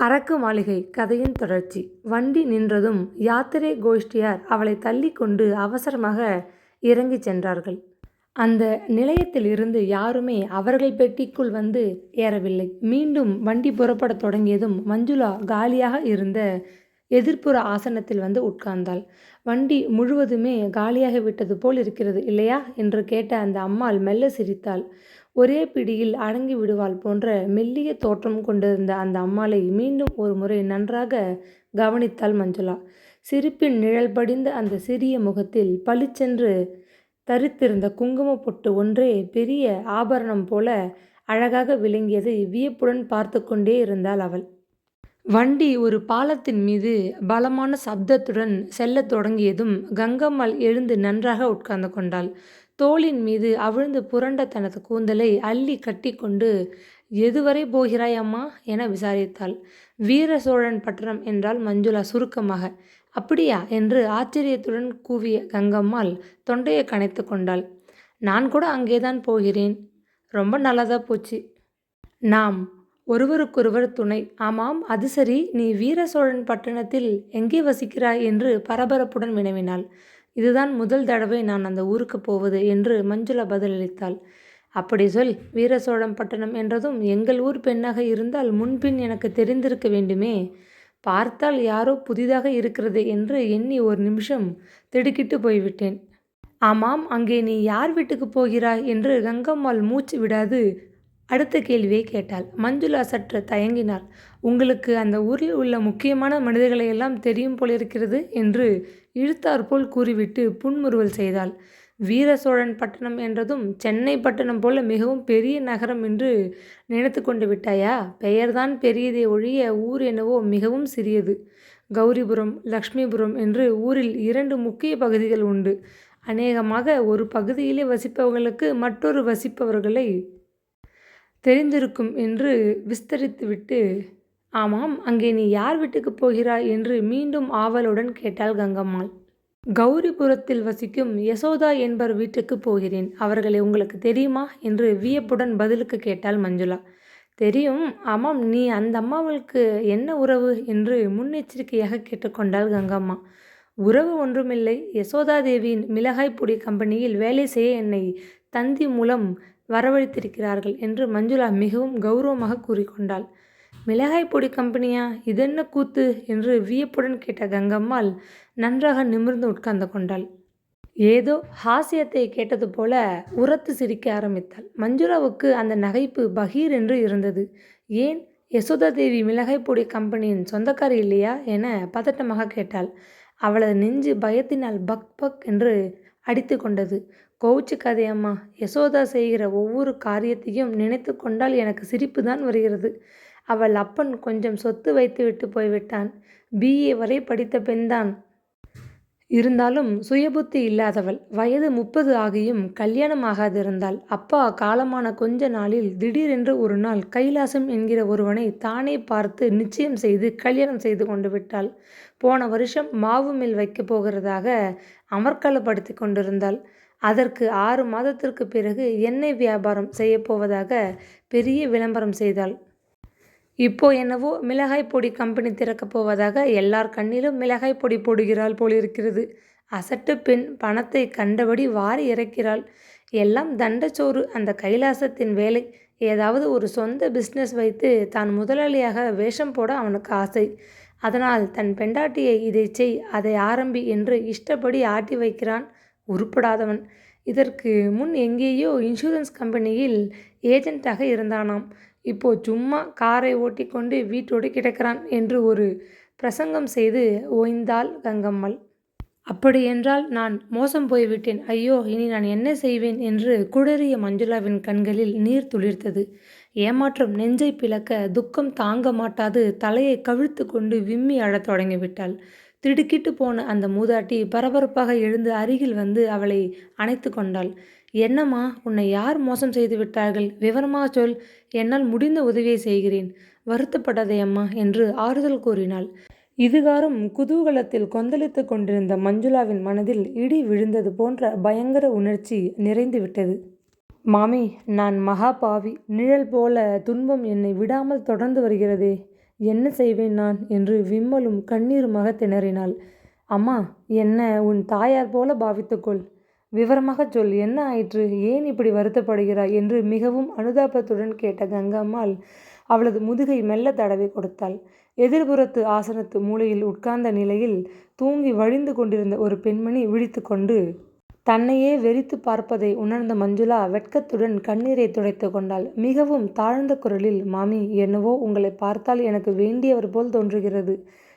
அரக்கு மாளிகை கதையின் தொடர்ச்சி. வண்டி நின்றதும் யாத்திரை கோஷ்டியார் அவளை தள்ளி கொண்டு அவசரமாக இறங்கிச் சென்றார்கள். அந்த நிலையத்தில் இருந்து யாருமே அவர்கள் பெட்டிக்குள் வந்து ஏறவில்லை. மீண்டும் வண்டி புறப்படத் தொடங்கியதும் மஞ்சுளா காலியாக இருந்த எதிர்ப்புற ஆசனத்தில் வந்து உட்கார்ந்தாள். வண்டி முழுவதுமே காலியாக விட்டது போல் இருக்கிறது இல்லையா என்று கேட்ட அந்த அம்மாள் மெல்ல சிரித்தாள். ஒரே பிடியில் அடங்கி விடுவாள் போன்ற மெல்லிய தோற்றம் கொண்டிருந்த அந்த அம்மாளை மீண்டும் ஒரு முறை நன்றாக கவனித்தாள் மஞ்சுளா. சிரிப்பின் நிழல் படிந்த அந்த சிறிய முகத்தில் பளிச்சென்று தரித்திருந்த குங்குமப் பொட்டு ஒன்றே பெரிய ஆபரணம் போல அழகாக விளங்கியதை வியப்புடன் பார்த்து கொண்டே இருந்தாள் அவள். வண்டி ஒரு பாலத்தின் மீது பலமான சப்தத்துடன் செல்லத் தொடங்கியதும் கங்கம்மாள் எழுந்து நன்றாக உட்கார்ந்து கொண்டாள். தோளின் மீது அவிழ்ந்து புரண்ட தனது கூந்தலை அள்ளி கட்டிக்கொண்டு, எதுவரை போகிறாய் அம்மா என விசாரித்தாள். வீர சோழன் பட்டணம் என்றாள் மஞ்சுளா சுருக்கமாக. அப்படியா என்று ஆச்சரியத்துடன் கூவிய கங்கம்மாள் தொண்டையை கனைத்து கொண்டாள். நான் கூட அங்கேதான் போகிறேன். ரொம்ப நல்லதா போச்சு. நாம் ஒருவருக்கொருவர் துணை. ஆமாம், அது சரி, நீ வீர சோழன் பட்டணத்தில் எங்கே வசிக்கிறாய் என்று பரபரப்புடன் வினவினாள். இதுதான் முதல் தடவை நான் அந்த ஊருக்கு போவது என்று மஞ்சுளா பதிலளித்தாள். அப்படி சொல். வீர சோழன் பட்டணம் என்றதும் எங்கள் ஊர் பெண்ணாக இருந்தால் முன்பின் எனக்கு தெரிந்திருக்க வேண்டுமே. பார்த்தால் யாரோ புதிதாக இருக்கிறது என்று எண்ணி ஒரு நிமிஷம் திடுக்கிட்டு போய்விட்டேன். ஆமாம், அங்கே நீ யார் வீட்டுக்கு போகிறாய் என்று கங்கம்மாள் மூச்சு விடாது அடுத்த கேள்வியை கேட்டாள். மஞ்சுளா சற்று தயங்கினாள். உங்களுக்கு அந்த ஊரில் உள்ள முக்கியமான மனிதர்களையெல்லாம் தெரியும் போலிருக்கிறது என்று இழுத்தாற்போல் கூறிவிட்டு புன்முறுவல் செய்தாள். வீர சோழன் பட்டணம் என்றதும் சென்னை பட்டணம் போல மிகவும் பெரிய நகரம் என்று நினைத்து கொண்டு விட்டாயா? பெயர்தான் பெரியதே ஒழிய ஊர் என்னவோ மிகவும் சிறியது. கௌரிபுரம், லக்ஷ்மிபுரம் என்று ஊரில் 2 முக்கிய பகுதிகள் உண்டு. அநேகமாக ஒரு பகுதியிலே வசிப்பவர்களுக்கு மற்றொரு வசிப்பவர்களை தெரிந்திருக்கும் என்று விஸ்தரித்துவிட்டு, ஆமாம், அங்கே நீ யார் வீட்டுக்கு போகிறாய் என்று மீண்டும் ஆவலுடன் கேட்டாள் கங்கம்மாள். கௌரிபுரத்தில் வசிக்கும் யசோதா என்பவர் வீட்டுக்கு போகிறேன். அவர்களை உங்களுக்கு தெரியுமா என்று வியப்புடன் பதிலுக்கு கேட்டாள் மஞ்சுளா. தெரியும். ஆமாம், நீ அந்த அம்மாவுக்கு என்ன உறவு என்று முன்னெச்சரிக்கையாக கேட்டுக்கொண்டாள் கங்கம்மா. உறவு ஒன்றுமில்லை. யசோதா தேவியின் மிளகாய் பொடி கம்பெனியில் வேலை செய்ய என்னை தந்தி மூலம் வரவழைத்திருக்கிறார்கள் என்று மஞ்சுளா மிகவும் கௌரவமாக கூறிக்கொண்டாள். மிளகாய் பொடி கம்பெனியா? இதென்ன கூத்து என்று வியப்புடன் கேட்ட கங்கம்மாள் நன்றாக நிமிர்ந்து உட்கார்ந்து கொண்டாள். ஏதோ ஹாஸ்யத்தை கேட்டது போல உரத்து சிரிக்க ஆரம்பித்தாள். மஞ்சுளாவுக்கு அந்த நகைப்பு பகீர் என்று இருந்தது. ஏன், யசோதா தேவி மிளகாய் பொடி கம்பெனியின் சொந்தக்காரி இல்லையா என பதட்டமாக கேட்டாள். அவளது நெஞ்சு பயத்தினால் பக் பக் என்று அடித்து கொண்டது. கோவிச்சுக்காதே அம்மா. யசோதா செய்கிற ஒவ்வொரு காரியத்தையும் நினைத்து கொண்டால் எனக்கு சிரிப்பு தான் வருகிறது. அவள் அப்பன் கொஞ்சம் சொத்து வைத்துவிட்டு போய்விட்டான். BA வரை படித்த பெண்தான். இருந்தாலும் சுயபுத்தி இல்லாதவள். வயது 30 ஆகியும் கல்யாணம் ஆகாதிருந்தாள். அப்பா காலமான கொஞ்ச நாளில் திடீரென்று ஒரு நாள் கைலாசம் என்கிற ஒருவனை தானே பார்த்து நிச்சயம் செய்து கல்யாணம் செய்து கொண்டு விட்டாள். போன வருஷம் மாவு மில் வைக்கப் போகிறதாக அமர்க்களப்படுத்தி கொண்டிருந்தாள். அதற்கு 6 மாதத்திற்கு பிறகு எண்ணெய் வியாபாரம் செய்யப்போவதாக பெரிய விளம்பரம் செய்தாள். இப்போ என்னவோ மிளகாய் பொடி கம்பெனி திறக்கப் போவதாக எல்லார் கண்ணிலும் மிளகாய் பொடி போடுகிறாள் போலிருக்கிறது. அசட்டு பெண். பணத்தை கண்டபடி வாரி இறைக்கிறாள். எல்லாம் தண்டச்சோறு. அந்த கைலாசத்தின் வேலை. ஏதாவது ஒரு சொந்த பிஸ்னஸ் வைத்து தான் முதலாளியாக வேஷம் போட அவனுக்கு ஆசை. அதனால் தன் பெண்டாட்டியை இதை செய், அதை ஆரம்பி என்று இஷ்டப்படி ஆட்டி வைக்கிறான். உருப்படாதவன். இதற்கு முன் எங்கேயோ இன்சூரன்ஸ் கம்பெனியில் ஏஜென்ட்டாக இருந்தானாம். இப்போ சும்மா காரை ஓட்டிக்கொண்டு வீட்டோடு கிடக்கிறான் என்று ஒரு பிரசங்கம் செய்து ஓய்ந்தாள் கங்கம்மாள். அப்படியென்றால் நான் மோசம் போய்விட்டேன். ஐயோ, இனி நான் என்ன செய்வேன் என்று குழறிய மஞ்சுளாவின் கண்களில் நீர் துளிர்த்தது. ஏமாற்றம் நெஞ்சை பிளக்க துக்கம் தாங்க மாட்டாது தலையை கவிழ்த்து கொண்டு விம்மி அழத் தொடங்கிவிட்டாள். திடுக்கிட்டு போன அந்த மூதாட்டி பரபரப்பாக எழுந்து அருகில் வந்து அவளை அணைத்து கொண்டாள். என்னம்மா, உன்னை யார் மோசம் செய்து விட்டார்கள்? விவரமாக சொல். என்னால் முடிந்த உதவியை செய்கிறேன். வருத்தப்படாதே அம்மா என்று ஆறுதல் கூறினாள். இதுகாரும் குதூகலத்தில் கொந்தளித்து கொண்டிருந்த மஞ்சுளாவின் மனதில் இடி விழுந்தது போன்ற பயங்கர உணர்ச்சி நிறைந்து விட்டது. மாமி, நான் மகா பாவி. நிழல் போல துன்பம் என்னை விடாமல் தொடர்ந்து வருகிறதே. என்ன செய்வேன் நான் என்று விம்மலும் கண்ணீருமாக திணறினாள். அம்மா, என்ன உன் தாயார் போல பாவித்துக்கொள். விவரமாகச் சொல், என்ன ஆயிற்று? ஏன் இப்படி வருத்தப்படுகிறாய் என்று மிகவும் அனுதாபத்துடன் கேட்ட கங்கம்மாள் அவளது முதுகை மெல்ல தடவி கொடுத்தாள். எதிர்புறத்து ஆசனத்து மூலையில் உட்கார்ந்த நிலையில் தூங்கி வழிந்து கொண்டிருந்த ஒரு பெண்மணி விழித்து கொண்டு தன்னையே வெறித்து பார்ப்பதை உணர்ந்த மஞ்சுளா வெட்கத்துடன் கண்ணீரை துடைத்து கொண்டாள். மிகவும் தாழ்ந்த குரலில், மாமி, என்னவோ உங்களை பார்த்தால் எனக்கு வேண்டியவர் போல் தோன்றுகிறது.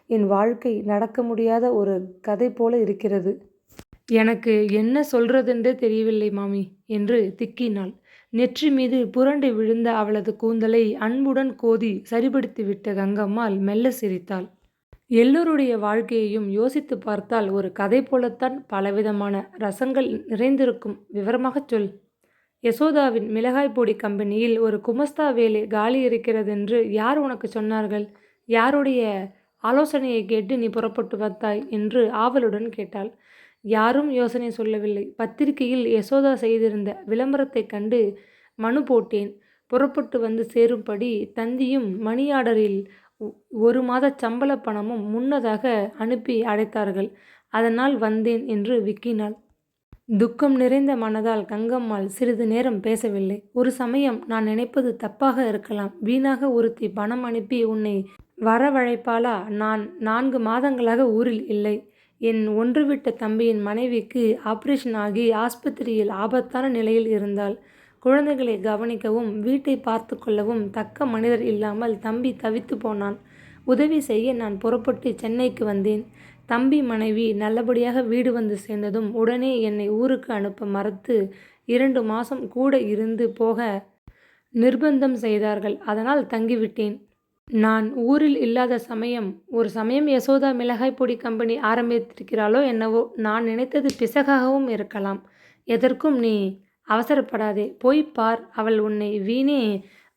என் வாழ்க்கை நடக்க முடியாத ஒரு கதை போல இருக்கிறது. எனக்கு என்ன சொல்றதென்றே தெரியவில்லை மாமி என்று திக்கினாள். நெற்றி மீது புரண்டு விழுந்த அவளது கூந்தலை அன்புடன் கோதி சரிபடுத்திவிட்ட கங்கம்மாள் மெல்ல சிரித்தாள். எல்லோருடைய வாழ்க்கையையும் யோசித்து பார்த்தால் ஒரு கதை போலத்தான் பலவிதமான ரசங்கள் நிறைந்திருக்கும். விவரமாகச் சொல். யசோதாவின் மிளகாய் பொடி கம்பெனியில் ஒரு குமஸ்தா வேலை காலி இருக்கிறதென்று யார் உனக்கு சொன்னார்கள்? யாருடைய ஆலோசனையை கேட்டு நீ புறப்பட்டு வந்தாய் என்று ஆவலுடன் கேட்டாள். யாரும் யோசனை சொல்லவில்லை. பத்திரிகையில் யசோதா செய்திருந்த விளம்பரத்தை கண்டு மனு போட்டேன். புறப்பட்டு வந்து சேரும்படி தந்தியும் மணி ஆர்டரில் 1 மாத சம்பள பணமும் முன்னதாக அனுப்பி அடைத்தார்கள். அதனால் வந்தேன் என்று விக்கினாள். துக்கம் நிறைந்த மனதால் கங்கம்மாள் சிறிது நேரம் பேசவில்லை. ஒரு சமயம் நான் நினைப்பது தப்பாக இருக்கலாம். வீணாக ஒருத்தி பணம் அனுப்பி உன்னை வரவழைப்பாளா? நான் 4 மாதங்களாக ஊரில் இல்லை. என் ஒன்றுவிட்ட தம்பியின் மனைவிக்கு ஆபரேஷன் ஆகி ஆஸ்பத்திரியில் ஆபத்தான நிலையில் இருந்தாள். குழந்தைகளை கவனிக்கவும் வீட்டை பார்த்து கொள்ளவும் தக்க மனிதர் இல்லாமல் தம்பி தவித்து போனான். உதவி செய்ய நான் புறப்பட்டு சென்னைக்கு வந்தேன். தம்பி மனைவி நல்லபடியாக வீடு வந்து சேர்ந்ததும் உடனே என்னை ஊருக்கு அனுப்ப மறுத்து 2 மாதம் கூட இருந்து போக நிர்பந்தம் செய்தார்கள். அதனால் தங்கிவிட்டேன். நான் ஊரில் இல்லாத சமயம் ஒரு சமயம் யசோதா மிளகாய் பொடி கம்பெனி ஆரம்பித்திருக்கிறாளோ என்னவோ. நான் நினைத்தது பிசகாகவும் இருக்கலாம். எதற்கும் நீ அவசரப்படாதே. போய் பார். அவள் உன்னை வீணே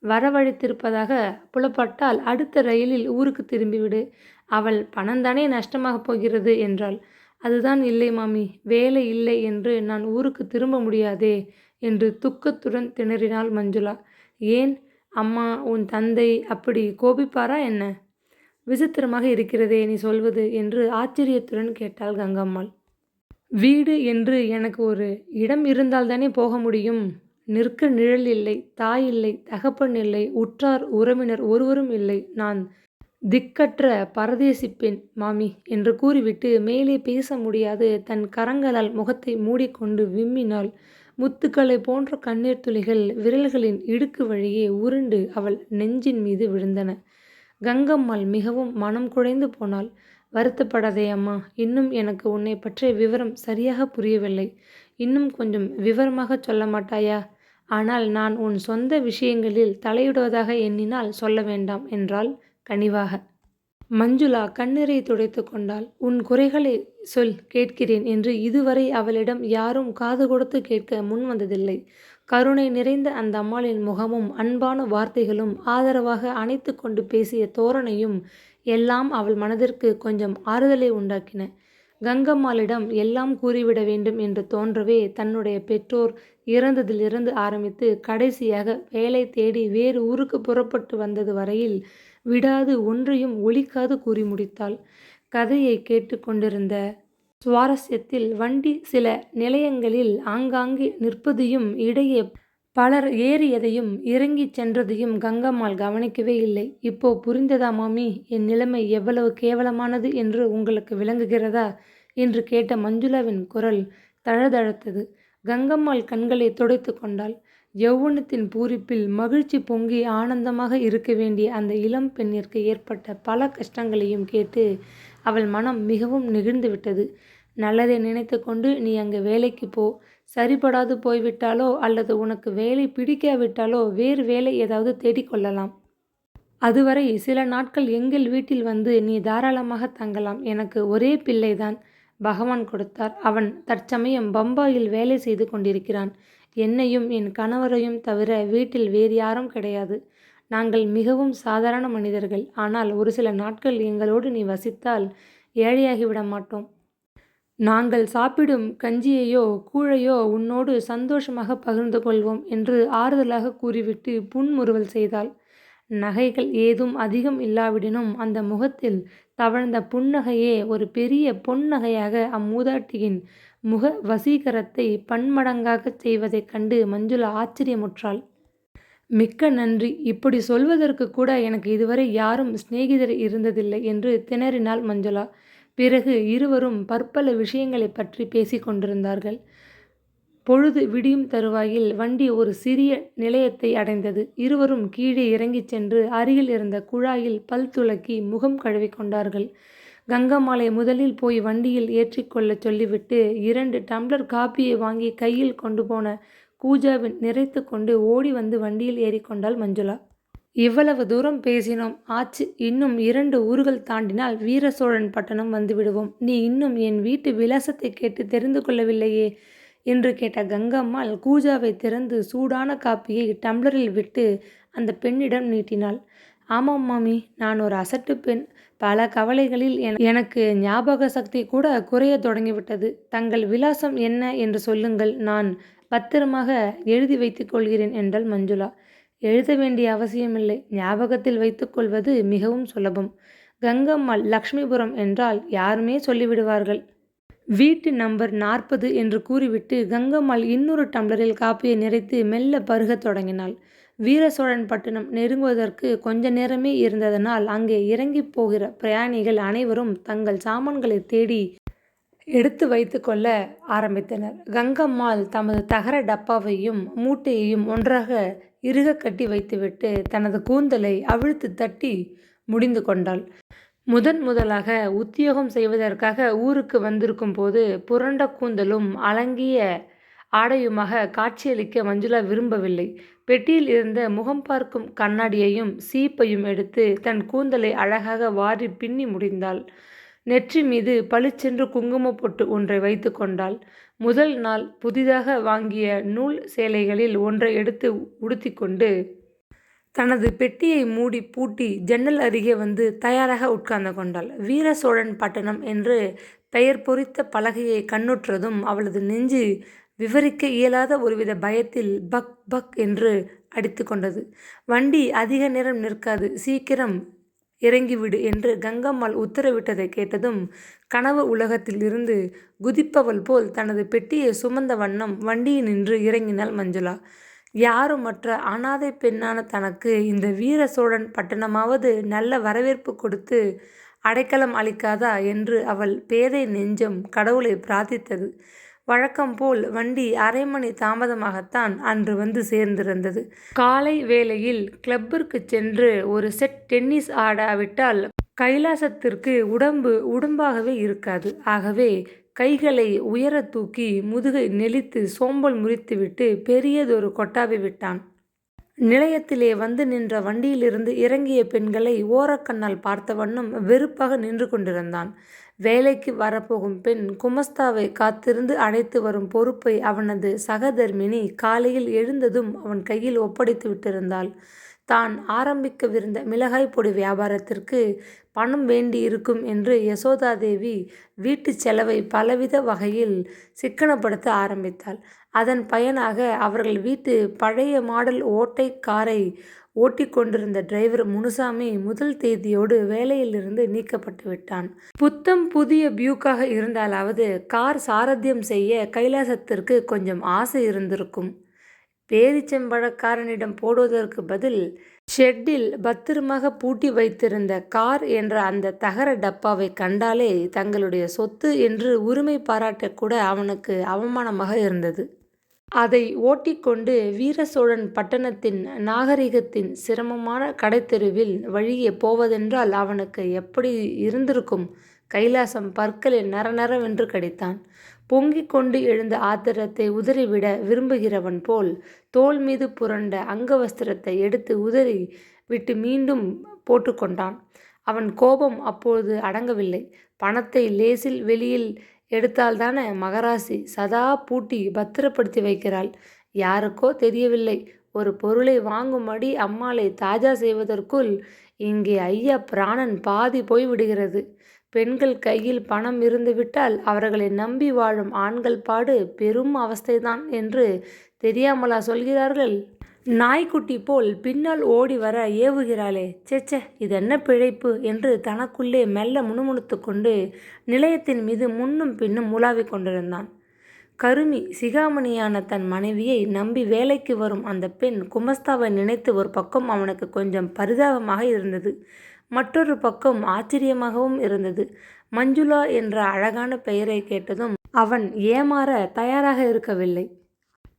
வரவழைத்திருப்பதாக புலப்பட்டால் அடுத்த ரயிலில் ஊருக்கு திரும்பிவிடு. அவள் பணம்தானே நஷ்டமாகப் போகிறது என்றாள். அதுதான் இல்லை மாமி. வேலை இல்லை என்று நான் ஊருக்கு திரும்ப முடியாதே என்று துக்கத்துடன் திணறினாள் மஞ்சுளா. ஏன் அம்மா, உன் தந்தை அப்படி கோபிப்பாரா என்ன? விசித்திரமாக இருக்கிறதே நீ சொல்வது என்று ஆச்சரியத்துடன் கேட்டாள் கங்கம்மாள். வீடு என்று எனக்கு ஒரு இடம் இருந்தால்தானே போக முடியும். நிற்க நிழல் இல்லை, தாய் இல்லை, தகப்பன் இல்லை, உற்றார் உறவினர் ஒருவரும் இல்லை. நான் திக்கற்ற பரதேசி பெண் மாமி என்று கூறிவிட்டு மேலே பேச முடியாது தன் கரங்களால் முகத்தை மூடிக்கொண்டு விம்மினாள். முத்துக்களை போன்ற கண்ணீர் துளிகள் விரல்களின் இடுக்கு வழியே உருண்டு அவள் நெஞ்சின் மீது விழுந்தன. கங்கம்மாள் மிகவும் மனம் குழைந்து போனாள். வருத்தப்படாதே அம்மா. இன்னும் எனக்கு உன்னை பற்றிய விவரம் சரியாக புரியவில்லை. இன்னும் கொஞ்சம் விவரமாக சொல்ல மாட்டாயா? ஆனால் நான் உன் சொந்த விஷயங்களில் தலையிடுவதாக எண்ணினால் சொல்ல வேண்டாம் என்றாள் கனிவாக. மஞ்சுளா கண்ணீரை துடைத்து கொண்டாள். உன் குறைகளை சொல், கேட்கிறேன் என்று இதுவரை அவளிடம் யாரும் காது கொடுத்து கேட்க முன் வந்ததில்லை. கருணை நிறைந்த அந்த அம்மாளின் முகமும் அன்பான வார்த்தைகளும் ஆதரவாக அணைத்து கொண்டு பேசிய தோரணையும் எல்லாம் அவள் மனதிற்கு கொஞ்சம் ஆறுதலை உண்டாக்கின. கங்கம்மாளிடம் எல்லாம் கூறிவிட வேண்டும் என்று தோன்றவே தன்னுடைய பெற்றோர் இறந்ததிலிருந்து ஆரம்பித்து கடைசியாக வேலை தேடி வேறு ஊருக்கு புறப்பட்டு வந்தது வரையில் விடாது ஒன்றையும் ஒலிக்காது கூறி முடித்தாள். கதையை கேட்டு கொண்டிருந்த சுவாரஸ்யத்தில் வண்டி சில நிலையங்களில் ஆங்காங்கே நிற்பதையும் இடையே பலர் ஏறியதையும் இறங்கிச் சென்றதையும் கங்கம்மாள் கவனிக்கவே இல்லை. இப்போ புரிந்ததா மாமி, என் நிலைமை எவ்வளவு கேவலமானது என்று உங்களுக்கு விளங்குகிறதா என்று கேட்ட மஞ்சுளாவின் குரல் தழதழத்தது. கங்கம்மாள் கண்களை துடைத்து கொண்டாள். யௌவனத்தின் பூரிப்பில் மகிழ்ச்சி பொங்கி ஆனந்தமாக இருக்க வேண்டிய அந்த இளம் பெண்ணிற்கு ஏற்பட்ட பல கஷ்டங்களையும் கேட்டு அவள் மனம் மிகவும் நெகிழ்ந்து விட்டது. நல்லதை நினைத்து கொண்டு நீ அங்கு வேலைக்கு போ. சரிபடாது போய்விட்டாலோ அல்லது உனக்கு வேலை பிடிக்காவிட்டாலோ வேறு வேலை ஏதாவது தேடிக்கொள்ளலாம். அதுவரை சில நாட்கள் எங்கள் வீட்டில் வந்து நீ தாராளமாக தங்கலாம். எனக்கு ஒரே பிள்ளைதான் பகவான் கொடுத்தார். அவன் தற்சமயம் பம்பாயில் வேலை செய்து கொண்டிருக்கிறான். என்னையும் என் கணவரையும் தவிர வீட்டில் வேறு யாரும் கிடையாது. நாங்கள் மிகவும் சாதாரண மனிதர்கள். ஆனால் ஒரு சில நாட்கள் எங்களோடு நீ வசித்தால் ஏழையாகிவிட மாட்டோம். நாங்கள் சாப்பிடும் கஞ்சியையோ கூழையோ உன்னோடு சந்தோஷமாக பகிர்ந்து கொள்வோம் என்று ஆறுதலாக கூறிவிட்டு புன்முறுவல் செய்தாள். நகைகள் ஏதும் அதிகம் இல்லாவிடினும் அந்த முகத்தில் தவழ்ந்த புன்னகையே ஒரு பெரிய பொன்னகையாக அம்மூதாட்டியின் முக வசீகரத்தை பன்மடங்காகச் செய்வதைக் கண்டு மஞ்சுளா ஆச்சரியமுற்றாள். மிக்க நன்றி. இப்படி சொல்வதற்கு கூட எனக்கு இதுவரை யாரும் சிநேகிதர் இருந்ததில்லை என்று திணறினாள் மஞ்சுளா. பிறகு இருவரும் பற்பல விஷயங்களைப் பற்றி பேசிக் கொண்டிருந்தார்கள். பொழுது விடியும் தருவாயில் வண்டி ஒரு சிறிய நிலையத்தை அடைந்தது. இருவரும் கீழே இறங்கிச் சென்று அருகில் இருந்த குழாயில் பல் துலக்கி முகம் கழுவிக் கொண்டார்கள். கங்கம்மாளை முதலில் போய் வண்டியில் ஏற்றிக்கொள்ளச் சொல்லிவிட்டு 2 டம்ளர் காப்பியை வாங்கி கையில் கொண்டு போன கூஜாவில் நிறைத்து கொண்டு ஓடி வந்து வண்டியில் ஏறிக்கொண்டாள் மஞ்சுளா. இவ்வளவு தூரம் பேசினோம், ஆச்சு. இன்னும் 2 ஊர்கள் தாண்டினால் வீர சோழன் பட்டணம் வந்துவிடுவோம். நீ இன்னும் என் வீட்டு விலாசத்தை கேட்டு தெரிந்து கொள்ளவில்லையே என்று கேட்ட கங்கம்மாள் கூஜாவை திறந்து சூடான காப்பியை டம்ளரில் விட்டு அந்த பெண்ணிடம் நீட்டினாள். ஆமாம் மாமி, நான் ஒரு அசட்டு பெண். பல கவலைகளில் எனக்கு ஞாபக சக்தி கூட குறைய தொடங்கிவிட்டது. தங்கள் விலாசம் என்ன என்று சொல்லுங்கள், நான் பத்திரமாக எழுதி வைத்துக் கொள்கிறேன் என்றாள் மஞ்சுளா. எழுத வேண்டிய அவசியமில்லை, ஞாபகத்தில் வைத்துக் கொள்வது மிகவும் சுலபம். கங்கம்மாள் லக்ஷ்மிபுரம் என்றால் யாருமே சொல்லிவிடுவார்கள். வீட்டு நம்பர் 40 என்று கூறிவிட்டு கங்கம்மாள் இன்னொரு டம்ளரில் காப்பியை நிறைத்து மெல்ல பருகத் தொடங்கினாள். வீர சோழன் பட்டணம் நெருங்குவதற்கு கொஞ்ச நேரமே இருந்ததனால் அங்கே இறங்கிப் போகிற பிரயாணிகள் அனைவரும் தங்கள் சாமான்களை தேடி எடுத்து வைத்து கொள்ள ஆரம்பித்தனர். கங்கம்மாள் தமது தகர டப்பாவையும் மூட்டையையும் ஒன்றாக இறுக கட்டி வைத்துவிட்டு தனது கூந்தலை அவிழ்த்து தட்டி முடிந்து கொண்டாள். முதலாக உத்தியோகம் செய்வதற்காக ஊருக்கு வந்திருக்கும் போது புரண்ட கூந்தலும் அலங்கிய ஆடையுமாக காட்சியளிக்க மஞ்சுளா விரும்பவில்லை. பெட்டியில் இருந்த முகம் பார்க்கும் கண்ணாடியையும் சீப்பையும் எடுத்து தன் கூந்தலை அழகாக வாரி பின்னி முடிந்தாள். நெற்றி மீது பளிச்சென்று குங்குமப் பொட்டு ஒன்றை வைத்து கொண்டாள். முதல் நாள் புதிதாக வாங்கிய நூல் சேலைகளில் ஒன்றை எடுத்து உடுத்தி கொண்டு தனது பெட்டியை மூடி பூட்டி ஜன்னல் அருகே வந்து தயாராக உட்கார்ந்து கொண்டாள். வீர சோழன் பட்டணம் என்று பெயர் பொறித்த பலகையை கண்ணுற்றதும் அவளது நெஞ்சு விவரிக்க இயலாத ஒருவித பயத்தில் பக் பக் என்று அடித்து கொண்டது. வண்டி அதிக நேரம் நிற்காது, சீக்கிரம் இறங்கிவிடு என்று கங்கம்மாள் உத்தரவிட்டதை கேட்டதும் கனவு உலகத்தில் இருந்து குதிப்பவள் போல் தனது பெட்டியை சுமந்த வண்ணம் வண்டியினின்று இறங்கினாள் மஞ்சுளா. யாருமற்ற அனாதை பெண்ணான தனக்கு இந்த வீர சோழன் பட்டணமாவது நல்ல வரவேற்பு கொடுத்து அடைக்கலம் அளிக்காதா என்று அவள் பேதை நெஞ்சம் கடவுளை பிரார்த்தித்தது. வழக்கம் போல் வண்டி அரை மணி தாமதமாகத்தான் அன்று வந்து சேர்ந்திருந்தது. காலை வேளையில் கிளப்பிற்கு சென்று ஒரு செட் டென்னிஸ் ஆடாவிட்டால் கைலாசத்திற்கு உடம்பாகவே இருக்காது. ஆகவே கைகளை உயர தூக்கி முதுகை நெளித்து சோம்பல் முறித்துவிட்டு பெரியதொரு கொட்டாவி விட்டான். நிலையத்திலே வந்து நின்ற வண்டியிலிருந்து இறங்கிய பெண்களை ஓரக்கண்ணால் பார்த்த வண்ணம் வெறுப்பாக நின்று கொண்டிருந்தான். வேலைக்கு வரப்போகும் பெண் குமஸ்தாவை காத்திருந்து அழைத்து வரும் பொறுப்பை அவனது சகதர்மினி காலையில் எழுந்ததும் அவன் கையில் ஒப்படைத்து விட்டிருந்தாள். தான் ஆரம்பிக்கவிருந்த மிளகாய் பொடி வியாபாரத்திற்கு பணம் வேண்டியிருக்கும் என்று யசோதாதேவி வீட்டு செலவை பலவித வகையில் சிக்கனப்படுத்த ஆரம்பித்தாள். அதன் பயனாக அவர்கள் வீட்டு பழைய மாடல் ஓட்டை காரை ஓட்டிக் கொண்டிருந்த டிரைவர் முனுசாமி முதல் தேதியோடு வேலையிலிருந்து நீக்கப்பட்டு விட்டான். புத்தம் புதிய பியூக்காக இருந்தாலாவது கார் சாரத்தியம் செய்ய கைலாசத்திற்கு கொஞ்சம் ஆசை இருந்திருக்கும். பேரிச்சம்பழக்காரனிடம் போடுவதற்கு பதில் ஷெட்டில் பத்திரமாக பூட்டி வைத்திருந்த கார் என்ற அந்த தகர டப்பாவை கண்டாலே தங்களுடைய சொத்து என்று உரிமை பாராட்டக்கூட அவனுக்கு அவமானமாக இருந்தது. அதை ஓட்டிக்கொண்டு வீர சோழன் பட்டணத்தின் நாகரிகத்தின் சிரமமான கடைத்தெருவில் வழியே போவதென்றால் அவனுக்கு எப்படி இருந்திருக்கும்? கைலாசம் பற்களில் நரநரவென்று கடித்தான். பொங்கிக் கொண்டு எழுந்த ஆத்திரத்தை உதறிவிட விரும்புகிறவன் போல் தோள் மீது புரண்ட அங்கவஸ்திரத்தை எடுத்து உதறி விட்டு மீண்டும் போட்டுக்கொண்டான். அவன் கோபம் அப்பொழுது அடங்கவில்லை. பணத்தை லேசில் வெளியில் எடுத்தால்தான மகராசி சதா பூட்டி பத்திரப்படுத்தி வைக்கிறாள். யாருக்கோ தெரியவில்லை. ஒரு பொருளை வாங்கும்படி அம்மாளை தாஜா செய்வதற்குள் இங்கே ஐயா பிராணன் பாதி போய்விடுகிறது. பெண்கள் கையில் பணம் இருந்துவிட்டால் அவர்களை நம்பி வாழும் ஆண்கள் பாடு பெரும் அவஸ்தைதான் என்று தெரியாமலா சொல்கிறார்கள்? நாய்க்குட்டி போல் பின்னால் ஓடி வர ஏவுகிறாளே, சேச்சே, இதென்ன பிழைப்பு என்று தனக்குள்ளே மெல்ல முணுமுணுத்து கொண்டு நிலையத்தின் மீது முன்னும் பின்னும் உலாவிக் கொண்டிருந்தான். கருமி சிகாமணியான தன் மனைவியை நம்பி வேலைக்கு வரும் அந்த பெண் குமஸ்தாவை நினைத்து ஒரு பக்கம் அவனுக்கு கொஞ்சம் பரிதாபமாக இருந்தது. மற்றொரு பக்கம் ஆச்சரியமாகவும் இருந்தது. மஞ்சுளா என்ற அழகான பெயரை கேட்டதும் அவன் ஏமாற தயாராக இருக்கவில்லை.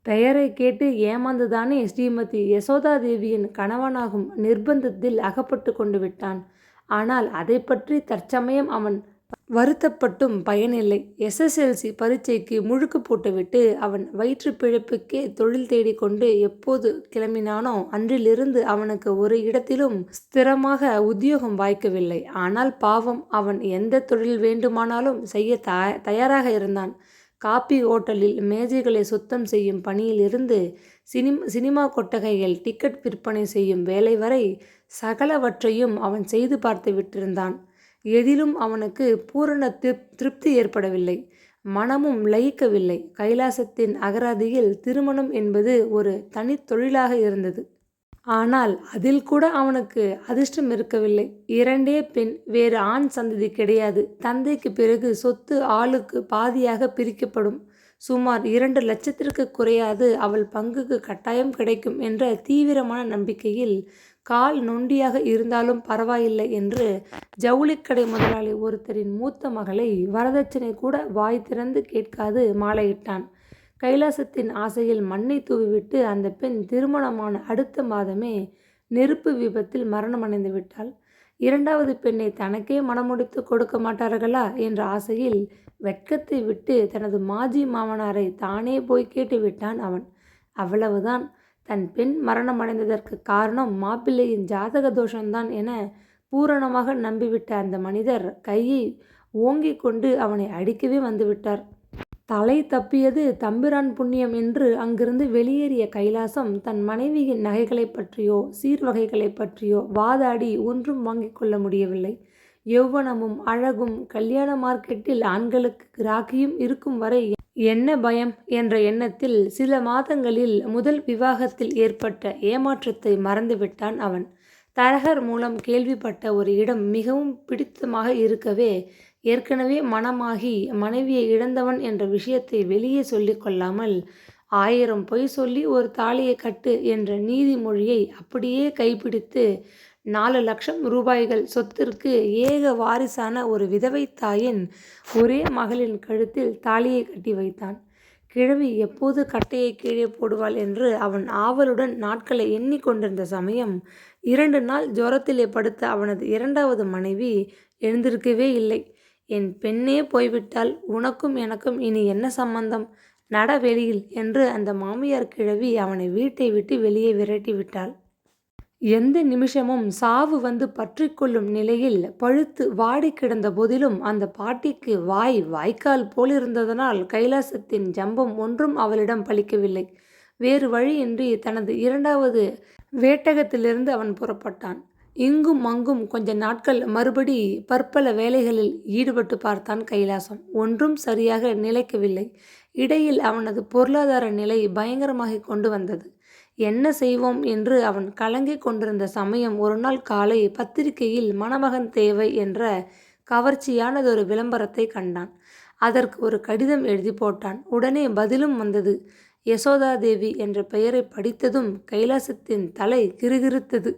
பெயரை கேட்டு ஏமாந்துதானே ஸ்ரீமதி யசோதாதேவியின் கணவனாகும் நிர்பந்தத்தில் அகப்பட்டு கொண்டு விட்டான். ஆனால் அதை பற்றி தற்சமயம் அவன் வருத்தப்பட்டும் பயனில்லை. SSLC பரீட்சைக்கு முழுக்கு போட்டுவிட்டு அவன் வயிற்று பிழைப்புக்கே தொழில் தேடிக்கொண்டு எப்போது கிளம்பினானோ அன்றிலிருந்து அவனுக்கு ஒரு இடத்திலும் ஸ்திரமாக உத்தியோகம் வாய்க்கவில்லை. ஆனால் பாவம், அவன் எந்த தொழில் வேண்டுமானாலும் செய்ய தயாராக இருந்தான். காபி ஓட்டலில் மேஜைகளை சுத்தம் செய்யும் பணியில் இருந்து சினிமா கொட்டகைகள் டிக்கெட் விற்பனை செய்யும் வேலை வரை சகலவற்றையும் அவன் செய்து பார்த்து விட்டிருந்தான். எதிலும் அவனுக்கு பூரண திருப்தி ஏற்படவில்லை. மனமும் லயிக்கவில்லை. கைலாசத்தின் அகராதியில் திருமணம் என்பது ஒரு தனித்தொழிலாக இருந்தது. ஆனால் அதில் கூட அவனுக்கு அதிர்ஷ்டம் இருக்கவில்லை. 2 பெண், வேறு ஆண் சந்ததி கிடையாது. தந்தைக்கு பிறகு சொத்து ஆளுக்கு பாதியாக பிரிக்கப்படும். சுமார் 2 லட்சத்திற்கு குறையாது அவள் பங்குக்கு கட்டாயம் கிடைக்கும் என்ற தீவிரமான நம்பிக்கையில் கால் நொண்டியாக இருந்தாலும் பரவாயில்லை என்று ஜவுளிக்கடை முதலாளி ஒருத்தரின் மூத்த மகளை வரதட்சணை கூட வாய் திறந்து கேட்காது மாலையிட்டான். கைலாசத்தின் ஆசையில் மண்ணை தூவிவிட்டு அந்த பெண் திருமணமான அடுத்த மாதமே நெருப்பு விபத்தில் மரணமடைந்து விட்டாள். 2வது பெண்ணை தனக்கே மணமுடித்து கொடுக்க மாட்டார்களா என்ற ஆசையில் வெட்கத்தை விட்டு தனது மாஜி மாமனாரை தானே போய் கேட்டுவிட்டான் அவன். அவ்வளவுதான். தன் பெண் மரணமடைந்ததற்கு காரணம் மாப்பிள்ளையின் ஜாதக தோஷம்தான் என பூரணமாக நம்பிவிட்ட அந்த மனிதர் கையை ஓங்கிக் கொண்டு அவனை அடிக்கவே வந்துவிட்டார். தலை தப்பியது தம்பிரான் புண்ணியம் என்று அங்கிருந்து வெளியேறிய கைலாசம் தன் மனைவியின் நகைகளை பற்றியோ சீர்வகைகளை பற்றியோ வாதாடி ஒன்றும் வாங்கிக் கொள்ள முடியவில்லை. யௌவனமும் அழகும் கல்யாண மார்க்கெட்டில் ஆண்களுக்கு கிராக்கியும் இருக்கும் வரை என்ன பயம் என்ற எண்ணத்தில் சில மாதங்களில் முதல் விவாகத்தில் ஏற்பட்ட ஏமாற்றத்தை மறந்துவிட்டான் அவன். தரகர் மூலம் கேள்விப்பட்ட ஒரு இடம் மிகவும் பிடித்தமாக இருக்கவே ஏற்கனவே மனமாகி மனைவியை இழந்தவன் என்ற விஷயத்தை வெளியே சொல்லிக் கொள்ளாமல் 1000 பொய் சொல்லி ஒரு தாலியை கட்டு என்ற நீதிமொழியை அப்படியே கைப்பிடித்து 4 லட்சம் ரூபாய்கள் சொத்திற்கு ஏக வாரிசான ஒரு விதவை தாயின் ஒரே மகளின் கழுத்தில் தாலியை கட்டி வைத்தான். கிழவி எப்போது கட்டையை கீழே போடுவாள் என்று அவன் ஆவலுடன் நாட்களை எண்ணிக்கொண்டிருந்த சமயம் 2 நாள் ஜுரத்திலே படுத்த அவனது 2வது மனைவி எழுந்திருக்கவே இல்லை. என் பெண்ணே போய்விட்டால் உனக்கும் எனக்கும் இனி என்ன சம்பந்தம், நட வெளியில் என்று அந்த மாமியார் கிழவி அவனை வீட்டை விட்டு வெளியே விரட்டி விட்டாள். எந்த நிமிஷமும் சாவு வந்து பற்றி கொள்ளும் நிலையில் பழுத்து வாடி கிடந்த போதிலும் அந்த பாட்டிக்கு வாய்க்கால் போலிருந்ததனால் கைலாசத்தின் ஜம்பம் ஒன்றும் அவளிடம் பலிக்கவில்லை. வேறு வழியின்றி தனது 2வது வேட்டகத்திலிருந்து அவன் புறப்பட்டான். இங்கும் அங்கும் கொஞ்ச நாட்கள் மறுபடி பற்பல வேலைகளில் ஈடுபட்டு பார்த்தான் கைலாசம். ஒன்றும் சரியாக நிலைக்கவில்லை. இடையில் அவனது பொருளாதார நிலை பயங்கரமாகிக் கொண்டு வந்தது. என்ன செய்வோம் என்று அவன் கலங்கிக் கொண்டிருந்த சமயம் ஒரு நாள் காலை பத்திரிகையில் மணமகன் தேவை என்ற கவர்ச்சியானதொரு விளம்பரத்தை கண்டான். அதற்கு ஒரு கடிதம் எழுதி போட்டான். உடனே பதிலும் வந்தது. யசோதாதேவி என்ற பெயரை படித்ததும் கைலாசத்தின் தலை கிறுகிறுத்தது.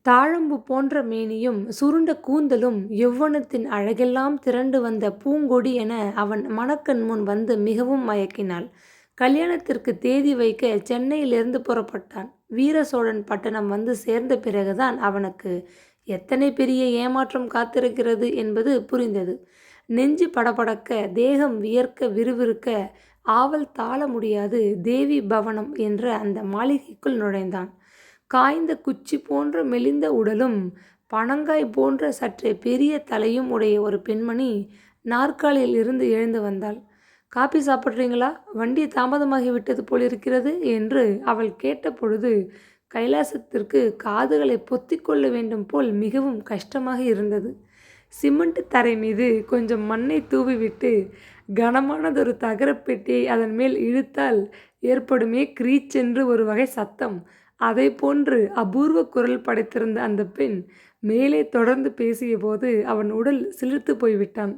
தாழம்பு போன்ற மேனியும் சுருண்ட கூந்தலும் யௌவனத்தின் அழகெல்லாம் திரண்டு வந்த பூங்கொடி என அவன் மணக்கண் முன் வந்து மிகவும் மயக்கினாள். கல்யாணத்திற்கு தேதி வைக்க சென்னையிலிருந்து புறப்பட்டான். வீர சோழன் பட்டணம் வந்து சேர்ந்த பிறகுதான் அவனுக்கு எத்தனை பெரிய ஏமாற்றம் காத்திருக்கிறது என்பது புரிந்தது. நெஞ்சு படபடக்க, தேகம் வியர்க்க விறுவிறுக்க ஆவல் தாழ முடியாது தேவி பவனம் என்ற அந்த மாளிகைக்குள் நுழைந்தான். காய்ந்த குச்சி போன்ற மெலிந்த உடலும் பனங்காய் போன்ற சற்றே பெரிய தலையும் உடைய ஒரு பெண்மணி நாற்காலியில் இருந்து எழுந்து வந்தாள். காபி சாப்பிட்றீங்களா? வண்டி தாமதமாகி விட்டது போலிருக்கிறது என்று அவள் கேட்டபொழுது கைலாசத்திற்கு காதுகளை பொத்திக் கொள்ள வேண்டும் போல் மிகவும் கஷ்டமாக இருந்தது. சிமெண்ட் தரை மீது கொஞ்சம் மண்ணை தூவிவிட்டு கனமானதொரு தகரப்பெட்டியை அதன் மேல் இழுத்தால் ஏற்படுமே கிரீச்சென்று ஒரு வகை சத்தம். அதை போன்று அபூர்வ குரல் படைத்திருந்த அந்த பெண் மேலே தொடர்ந்து பேசியபோது அவன் உடல் சிலிர்த்து போய்விட்டான்.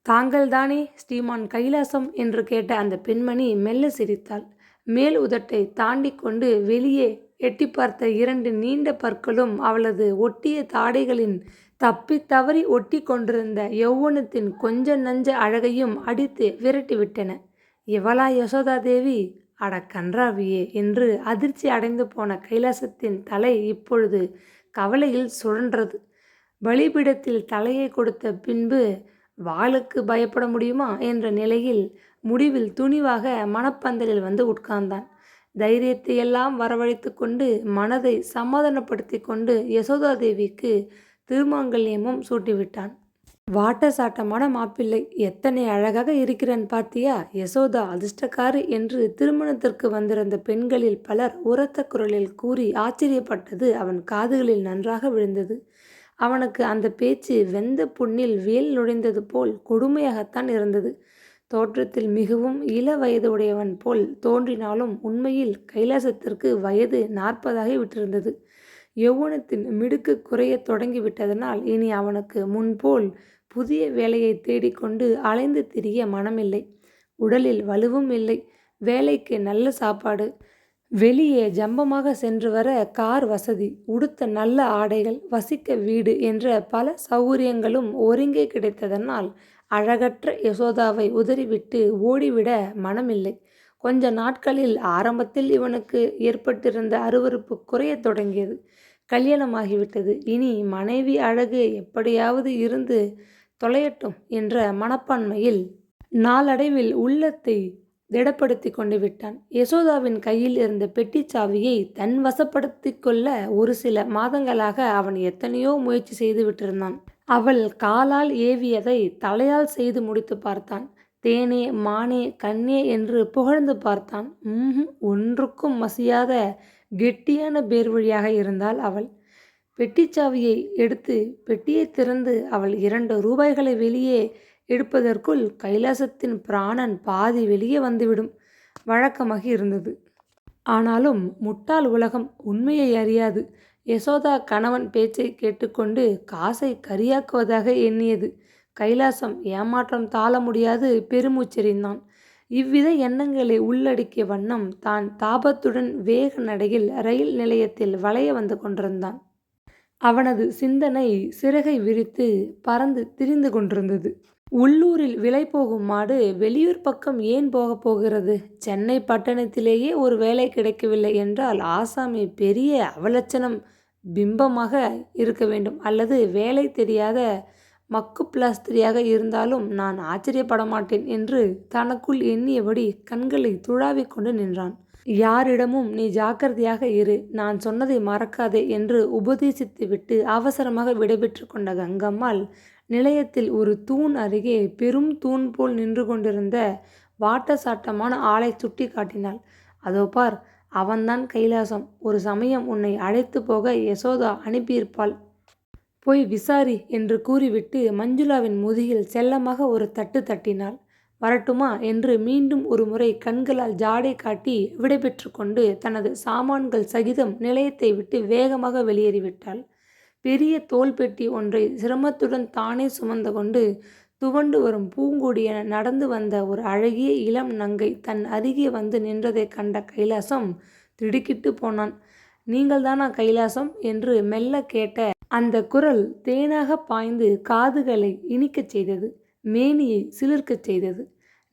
தாங்கள்தானே ஸ்ரீமான் கைலாசம் என்று கேட்ட அந்த பெண்மணி மெல்ல சிரித்தாள். மேல் உதட்டை தாண்டி கொண்டு வெளியே எட்டி பார்த்த 2 நீண்ட பற்களும் அவளது ஒட்டிய தாடைகளின் தப்பி தவறி ஒட்டி கொண்டிருந்த யௌவனத்தின் கொஞ்ச நஞ்ச அழகையும் அடித்து விரட்டிவிட்டன. இவளா யசோதாதேவி? அட கன்றாவியே என்று அதிர்ச்சி அடைந்து போன கைலாசத்தின் தலை இப்பொழுது கவலையில் சுழன்றது. பலிபீடத்தில் தலையை கொடுத்த பின்பு வாளுக்கு பயப்பட முடியுமா என்ற நிலையில் முடிவில் துணிவாக மணப்பந்தலில் வந்து உட்கார்ந்தான். தைரியத்தை எல்லாம் வரவழைத்து கொண்டு மனதை சமாதானப்படுத்தி கொண்டு யசோதாதேவிக்கு திருமாங்கல்யமும் சூட்டிவிட்டான். வாட்ட சாட்டமான மாப்பிள்ளை, எத்தனை அழகாக இருக்கிறான் பார்த்தியா? யசோதா அதிர்ஷ்டக்காரி என்று திருமணத்திற்கு வந்திருந்த பெண்களில் பலர் உரத்த குரலில் கூறி ஆச்சரியப்பட்டது அவன் காதுகளில் நன்றாக விழுந்தது. அவனுக்கு அந்த பேச்சு வெந்த புண்ணில் வேல் நுழைந்தது போல் கொடுமையாகத்தான் இருந்தது. தோற்றத்தில் மிகவும் இள வயது உடையவன் போல் தோன்றினாலும் உண்மையில் கைலாசத்திற்கு வயது 40 விட்டிருந்தது. யௌவனத்தின் மிடுக்கு குறையத் தொடங்கிவிட்டதனால் இனி அவனுக்கு முன்போல் புதிய வேலையை தேடிக்கொண்டு அலைந்து திரிய மனமில்லை. உடலில் வலுவும் இல்லை. வேலைக்கு நல்ல சாப்பாடு, வெளியே ஜம்பமாக சென்று வர கார் வசதி, உடுத்த நல்ல ஆடைகள், வசிக்க வீடு என்ற பல சௌகரியங்களும் ஒருங்கே கிடைத்ததனால் அழகற்ற யசோதாவை உதறிவிட்டு ஓடிவிட மனமில்லை. கொஞ்ச நாட்களில் ஆரம்பத்தில் இவனுக்கு ஏற்பட்டிருந்த அருவருப்பு குறையத் தொடங்கியது. கல்யாணமாகிவிட்டது, இனி மனைவி அழகு எப்படியாவது இருந்து தொலையட்டும் என்ற மனப்பான்மையில் நாளடைவில் உள்ளத்தை திடப்படுத்தி கொண்டு விட்டான். யசோதாவின் கையில் இருந்த பெட்டிச்சாவியை தன் வசப்படுத்தி கொள்ள ஒரு சில மாதங்களாக அவன் எத்தனையோ முயற்சி செய்து விட்டிருந்தான். அவள் காலால் ஏவியதை தலையால் செய்து முடித்து பார்த்தான். தேனே மானே கண்ணே என்று புகழ்ந்து பார்த்தான். ஒன்றுக்கும் மசியாத கெட்டியான பேர்வழியாக இருந்தாள் அவள். பெட்டிச்சாவியை எடுத்து பெட்டியை திறந்து அவள் 2 ரூபாய்களை வெளியே எடுப்பதற்குள் கைலாசத்தின் பிராணன் பாதி வெளியே வந்துவிடும் வழக்கமாக இருந்தது. ஆனாலும் முட்டாள் உலகம் உண்மையை அறியாது. யசோதா கணவன் பேச்சை கேட்டுக்கொண்டு காசை கரியாக்குவதாக எண்ணியது. கைலாசம் ஏமாற்றம் தாள முடியாது பெருமூச்செறிந்தான். இவ்வித எண்ணங்களை உள்ளடக்கிய வண்ணம் தான் தாபத்துடன் வேக நடையில் ரயில் நிலையத்தில் வளைய வந்து கொண்டிருந்தான். அவனது சிந்தனை சிறகை விரித்து பறந்து திரிந்து கொண்டிருந்தது. உள்ளூரில் விலை போகும் மாடு வெளியூர் பக்கம் ஏன் போகப் போகிறது? சென்னை பட்டணத்திலேயே ஒரு வேலை கிடைக்கவில்லை என்றால் ஆசாமி பெரிய அவலட்சணம் பிம்பமாக இருக்க வேண்டும், அல்லது வேலை தெரியாத மக்கு பிளாஸ்திரியாக இருந்தாலும் நான் ஆச்சரியப்பட மாட்டேன் என்று தனக்குள் எண்ணியபடி கண்களை துழாவிக் கொண்டு நின்றான். யாரிடமும் நீ ஜாக்கிரதையாக இரு, நான் சொன்னதை மறக்காதே என்று உபதேசித்துவிட்டு அவசரமாக விடைபெற்று கொண்ட கங்கம்மாள் நிலையத்தில் ஒரு தூண் அருகே பெரும் தூண் போல் நின்று கொண்டிருந்த வாட்ட சாட்டமான ஆளை சுட்டி காட்டினாள். அதோ பார், அவன்தான் கைலாசம். ஒரு சமயம் உன்னை அழைத்து போக யசோதா அனுப்பியிருப்பாள், போய் விசாரி என்று கூறிவிட்டு மஞ்சுளாவின் முதுகில் செல்லமாக ஒரு தட்டு தட்டினாள். வரட்டுமா என்று மீண்டும் ஒரு முறை கண்களால் ஜாடை காட்டி விடைபெற்று கொண்டு தனது சாமான்கள் சகிதம் நிலையத்தை விட்டு வேகமாக வெளியேறிவிட்டாள். பெரிய தோல் பெட்டி ஒன்றை சிரமத்துடன் தானே சுமந்து கொண்டு துவண்டு வரும் பூங்கொடி என நடந்து வந்த ஒரு அழகிய இளம் நங்கை தன் அருகே வந்து நின்றதை கண்ட கைலாசம் திடுக்கிட்டு போனான். நீங்கள்தானா கைலாசம் என்று மெல்ல கேட்ட அந்த குரல் தேனாக பாய்ந்து காதுகளை இனிக்கச் செய்தது, மேனியை சிலிர்க்கச் செய்தது.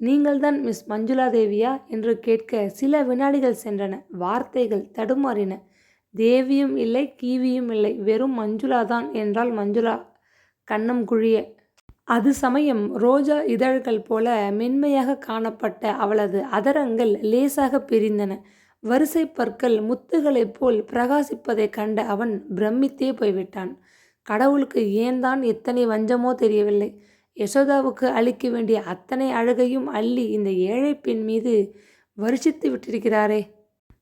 நீங்கள்தான் மிஸ் மஞ்சுளாதேவியா என்று கேட்க சில வினாடிகள் சென்றன. வார்த்தைகள் தடுமாறின. தேவியும் இல்லை, கீவியும் இல்லை, வெறும் மஞ்சுளாதான் என்றால் மஞ்சுளா கன்னம் குழிய. அது சமயம் ரோஜா இதழ்கள் போல மென்மையாக காணப்பட்ட அவளது அதரங்கள் லேசாக பிரிந்தன. வரிசை பற்கள் முத்துகளைப் போல் பிரகாசிப்பதைக் கண்ட அவன் பிரமித்தே போய்விட்டான். கடவுளுக்கு ஏன்தான் எத்தனை வஞ்சமோ தெரியவில்லை. யசோதாவுக்கு அளிக்க வேண்டிய அத்தனை அழகையும் அள்ளி இந்த ஏழை பெண் மீது வருஷித்து விட்டிருக்கிறாரே.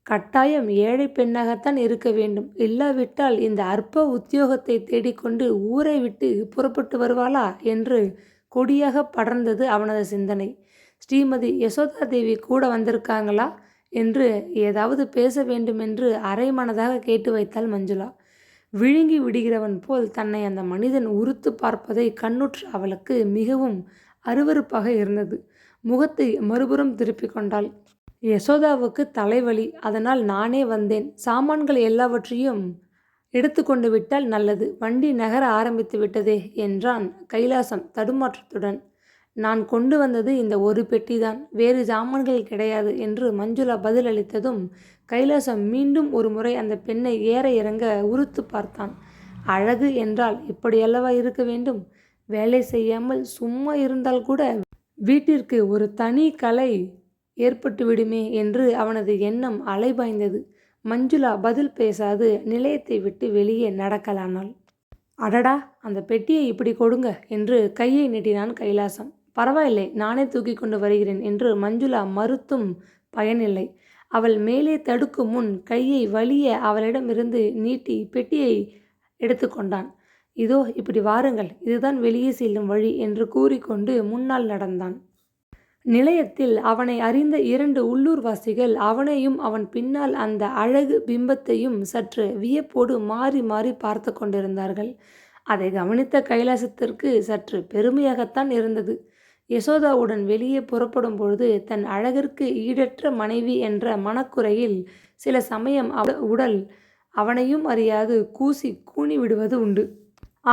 கட்டாயம் ஏழை பெண்ணாகத்தான் இருக்க வேண்டும், இல்லாவிட்டால் இந்த அற்ப உத்தியோகத்தை தேடிக்கொண்டு ஊரை விட்டு புறப்பட்டு வருவாளா என்று கொடியாக படர்ந்தது அவனது சிந்தனை. ஸ்ரீமதி யசோதாதேவி கூட வந்திருக்காங்களா என்று ஏதாவது பேச வேண்டுமென்று அரை மனதாக கேட்டு வைத்தாள் மஞ்சுளா. விழுங்கி விடுகிறவன் போல் தன்னை அந்த மனிதன் உறுத்து பார்ப்பதை கண்ணுற்ற அவளுக்கு மிகவும் அருவருப்பாக இருந்தது. முகத்தை மறுபுறம் திருப்பிக் கொண்டாள். யசோதாவுக்கு தலைவலி, அதனால் நானே வந்தேன். சாமான்கள் எல்லாவற்றையும் எடுத்துக்கொண்டு விட்டால் நல்லது. வண்டி நகர ஆரம்பித்து விட்டதே என்றான் கைலாசம் தடுமாற்றத்துடன். நான் கொண்டு வந்தது இந்த ஒரு பெட்டிதான், வேறு சாமான்கள் கிடையாது என்று மஞ்சுளா பதிலளித்ததும் கைலாசம் மீண்டும் ஒரு முறை அந்த பெண்ணை ஏற இறங்க உறுத்து பார்த்தான். அழகு என்றால் இப்படியல்லவா இருக்க வேண்டும்? வேலை செய்யாமல் சும்மா இருந்தால் கூட வீட்டிற்கு ஒரு தனி கலை ஏற்பட்டுவிடுமே என்று அவனது எண்ணம் அலைபாய்ந்தது. மஞ்சுளா பதில் பேசாது நிலையத்தை விட்டு வெளியே நடக்கலானாள். அடடா, அந்த பெட்டியை இப்படி கொடுங்க என்று கையை நீட்டினான் கைலாசம். பரவாயில்லை, நானே தூக்கி கொண்டு வருகிறேன் என்று மஞ்சுளா மறுத்தும் பயனில்லை. அவள் மேலே தடுக்கும் முன் கையை வலிய அவளிடமிருந்து நீட்டி பெட்டியை எடுத்துக்கொண்டான். இதோ இப்படி வாருங்கள், இதுதான் வெளியே செல்லும் வழி என்று கூறிக்கொண்டு முன்னால் நடந்தான். நிலையத்தில் அவனை அறிந்த 2 உள்ளூர்வாசிகள் அவனையும் அவன் பின்னால் அந்த அழகு பிம்பத்தையும் சற்று வியப்போடு மாறி மாறி பார்த்து கொண்டிருந்தார்கள். அதை கவனித்த கைலாசத்திற்கு சற்று பெருமையாகத்தான் இருந்தது. யசோதாவுடன் வெளியே புறப்படும் பொழுது தன் அழகிற்கு ஈடற்ற மனைவி என்ற மனக்குறையில் சில சமயம் உடல் அவனையும் அறியாது கூசி கூனி விடுவது உண்டு.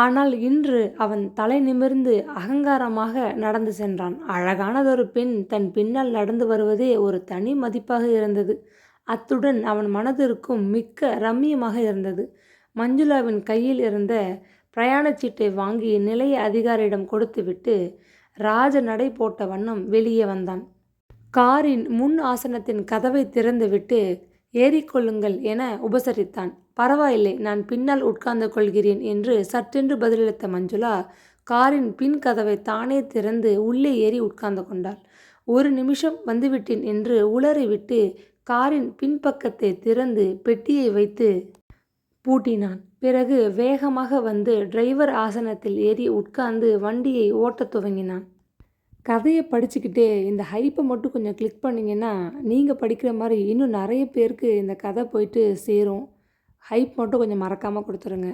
ஆனால் இன்று அவன் தலை நிமிர்ந்து அகங்காரமாக நடந்து சென்றான். அழகானதொரு பெண் தன் பின்னால் நடந்து வருவதே ஒரு தனி மதிப்பாக இருந்தது. அத்துடன் அவன் மனதிற்கும் மிக்க ரம்மியமாக இருந்தது. மஞ்சுளாவின் கையில் இருந்த பிரயாணச் சீட்டை வாங்கி நிலைய அதிகாரியிடம் கொடுத்துவிட்டு ராஜ நடை போட்ட வண்ணம் வெளியே வந்தான். காரின் முன் ஆசனத்தின் கதவை திறந்துவிட்டு ஏறிக்கொள்ளுங்கள் என உபசரித்தான். பரவாயில்லை, நான் பின்னால் உட்கார்ந்து கொள்கிறேன் என்று சட்டென்று பதிலளித்த மஞ்சுளா காரின் பின் கதவை தானே திறந்து உள்ளே ஏறி உட்கார்ந்து கொண்டாள். 1 நிமிஷம் வந்துவிட்டேன் என்று உளறிவிட்டு காரின் பின்பக்கத்தை திறந்து பெட்டியை வைத்து பூட்டினான். பிறகு வேகமாக வந்து டிரைவர் ஆசனத்தில் ஏறி உட்கார்ந்து வண்டியை ஓட்டத் துவங்கினான். கதையை படிச்சுக்கிட்டே இந்த ஹைப்பை மட்டும் கொஞ்சம் கிளிக் பண்ணிங்கன்னா நீங்கள் படிக்கிற மாதிரி இன்னும் நிறைய பேருக்கு இந்த கதை போயிட்டு சேரும். ஹைப் மட்டும் கொஞ்சம் மறக்காமல் கொடுத்துருங்க.